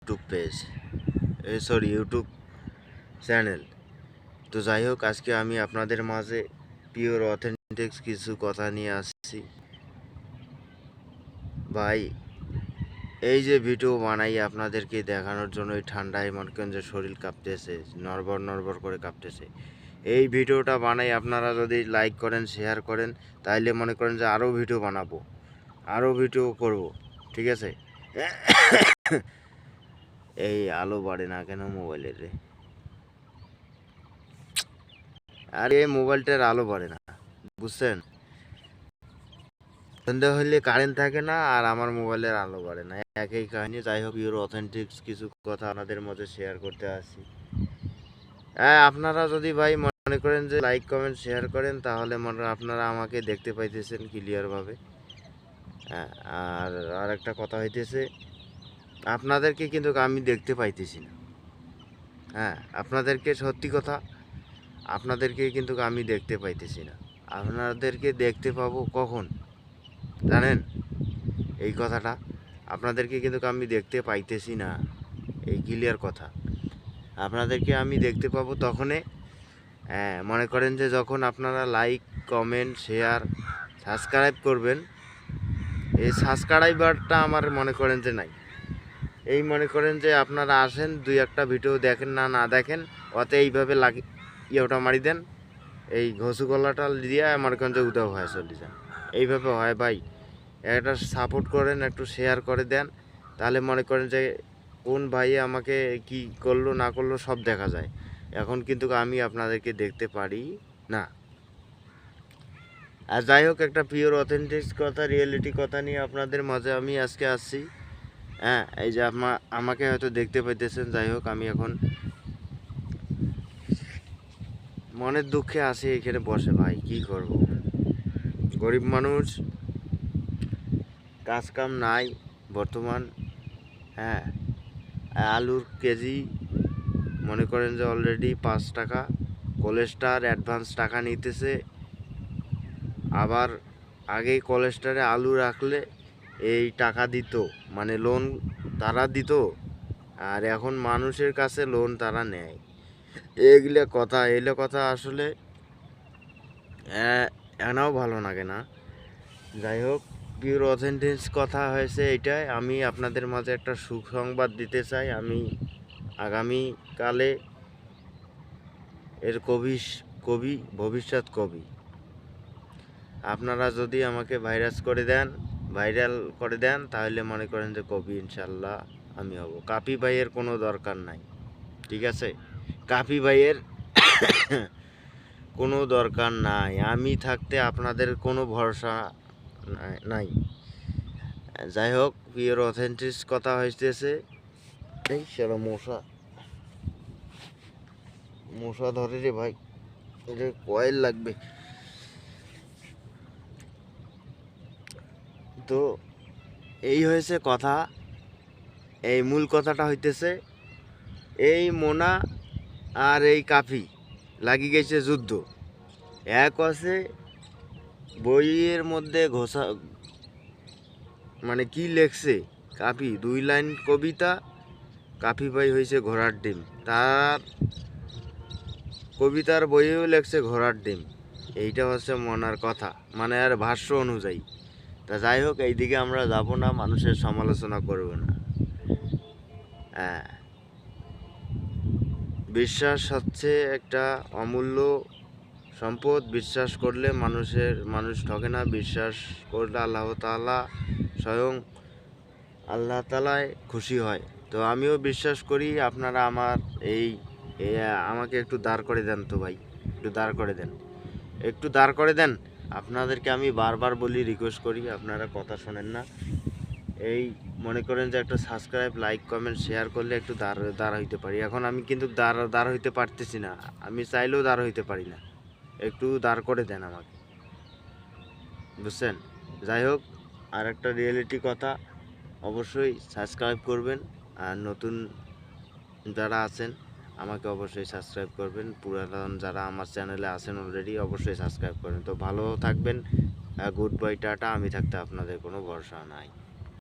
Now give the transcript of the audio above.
YouTube page, sorry YouTube channel. তো যাই হোক, আজকে আমি আপনাদের মাঝে পিওর অথেন্টিক কিছু কথা নিয়ে আসছি ভাই। এই যে ভিডিও বানাই আপনাদেরকে দেখানোর জন্য, এই ঠান্ডায় মনে করেন যে শরীর কাঁপতেছে, নড়বড় নড়বড় করে কাঁপতেছে। এই ভিডিওটা বানাই আপনারা যদি লাইক করেন, শেয়ার করেন, তাইলে মনে করেন যে আরও ভিডিও বানাবো, আরও ভিডিও করব, ঠিক আছে? এই আলো বাড়ে না কেন মোবাইলের রে? আর এই মোবাইলটার আলো বাড়ে না, বুঝছেন? সন্ধ্যা হলে কারেন্ট থাকে না, আর আমার মোবাইলের আলো বাড়ে না, একই কাহিনী। যাই হোক, পিওর অথেন্টিক কিছু কথা আপনাদের মধ্যে শেয়ার করতে আসি। হ্যাঁ, আপনারা যদি ভাই মনে করেন যে লাইক কমেন্ট শেয়ার করেন, তাহলে মনে আপনারা আমাকে দেখতে পাইতেছেন ক্লিয়ারভাবে। আর একটা কথা হইতেছে, আপনাদেরকে কিন্তু আমি দেখতে পাইতেছি না। হ্যাঁ, আপনাদেরকে সত্যি কথা, আপনাদেরকে কিন্তু আমি দেখতে পাইতেছি না। আপনাদেরকে দেখতে পাবো কখন জানেন? এই কথাটা, আপনাদেরকে কিন্তু আমি দেখতে পাইতেছি না, এই ক্লিয়ার কথা। আপনাদেরকে আমি দেখতে পাবো তখনই, মনে করেন যে যখন আপনারা লাইক কমেন্ট শেয়ার সাবস্ক্রাইব করবেন। এই সাবস্ক্রাইবারটা আমার মনে করেন যে নাই। এই মনে করেন যে আপনারা আসেন, দুই একটা ভিডিও দেখেন না দেখেন, ওতে এইভাবে ওটা মারি দেন, এই ঘষু গলাটা দিয়ে মনে করেন যে উদাও হয় চলে যান। এইভাবে হয় ভাই। একটা সাপোর্ট করেন, একটু শেয়ার করে দেন, তাহলে মনে করেন যে কোন ভাই আমাকে কি করলো না করলো সব দেখা যায়। এখন কিন্তু আমি আপনাদেরকে দেখতে পারি না। আর যাই হোক, একটা পিওর অথেন্টিক কথা, রিয়েলিটি কথা নিয়ে আপনাদের মাঝে আমি আজকে আসছি। এই যে আমাকে হয়তো দেখতে পাইতেছেন। যাই হোক, আমি এখন মনের দুঃখে আসি এখানে বসে ভাই, কি করব। গরিব মানুষ, কাজ কাম নাই বর্তমান। হ্যাঁ, আলুর কেজি মনে করেন যে অলরেডি 5 টাকা। কোলেস্টার অ্যাডভান্স টাকা নিতেছে। আবার আগেই কোলেস্টারে আলু রাখলে এই টাকা দিত, মানে লোন তারা দিত, আর এখন মানুষের কাছে লোন তারা নেয়। এগুলো কথা আসলে এনাও ভালো লাগে না। যাই হোক, পিওর অথেন্টিক কথা হয়েছে এইটাই। আমি আপনাদের মাঝে একটা সুসংবাদ দিতে চাই। আমি আগামীকালে এর কবি ভবিষ্যৎ কবি। আপনারা যদি আমাকে ভাইরাল করে দেন, তাহলে মনে করেন যে কবি ইনশাল্লাহ আমি হব। কাপি ভাইয়ের কোনো দরকার নাই, ঠিক আছে? কাপি ভাইয়ের কোনো দরকার নাই। আমি থাকতে আপনাদের কোনো ভরসা নাই। যাই হোক, পিওর অথেন্টিক কথা হইতেছে। এই সেরা মশা ধরে রে ভাই, এটা কয়েল লাগবে। তো এই হয়েছে কথা। এই মূল কথাটা হইতেছে, এই মোনা আর এই কাফি লাগি গেছে যুদ্ধ। এক আছে বইয়ের মধ্যে ঘোষা, মানে কি লেখছে কাফি, 2 লাইন কবিতা। কাফি ভাই হয়েছে ঘোড়ার ডিম, তার কবিতার বইয়েও লেখছে ঘোড়ার ডিম। এইটা হচ্ছে মনার কথা, মানে আর ভাষ্য অনুযায়ী। তা যাই হোক, এইদিকে আমরা যাব না, মানুষের সমালোচনা করব না। বিশ্বাস হচ্ছে একটা অমূল্য সম্পদ। বিশ্বাস করলে মানুষ ঠকে না। বিশ্বাস করলে স্বয়ং আল্লাহ তাআলায় খুশি হয়। তো আমিও বিশ্বাস করি। আপনারা আমাকে একটু দাঁড় করে দেন তো ভাই, একটু দাঁড় করে দেন। আপনাদেরকে আমি বারবার বলি, রিকোয়েস্ট করি, আপনারা কথা শোনেন না। এই মনে করেন যে একটা সাবস্ক্রাইব, লাইক কমেন্ট শেয়ার করলে একটু দাঁড় হইতে পারি। এখন আমি কিন্তু দাঁড় হইতে পারতেছি না, আমি চাইলেও দাঁড় হইতে পারি না। একটু দাঁড় করে দেন আমাকে, বুঝছেন? যাই হোক, আর একটা রিয়েলিটি কথা, অবশ্যই সাবস্ক্রাইব করবেন। আর নতুন যারা আছেন আমাকে অবশ্যই সাবস্ক্রাইব করবেন। পুরাতন যারা আমার চ্যানেলে আছেন অলরেডি, অবশ্যই সাবস্ক্রাইব করবেন। তো ভালো থাকবেন। Good bye, tata. আমি থাকতে আপনাদের কোনো ভরসা নাই।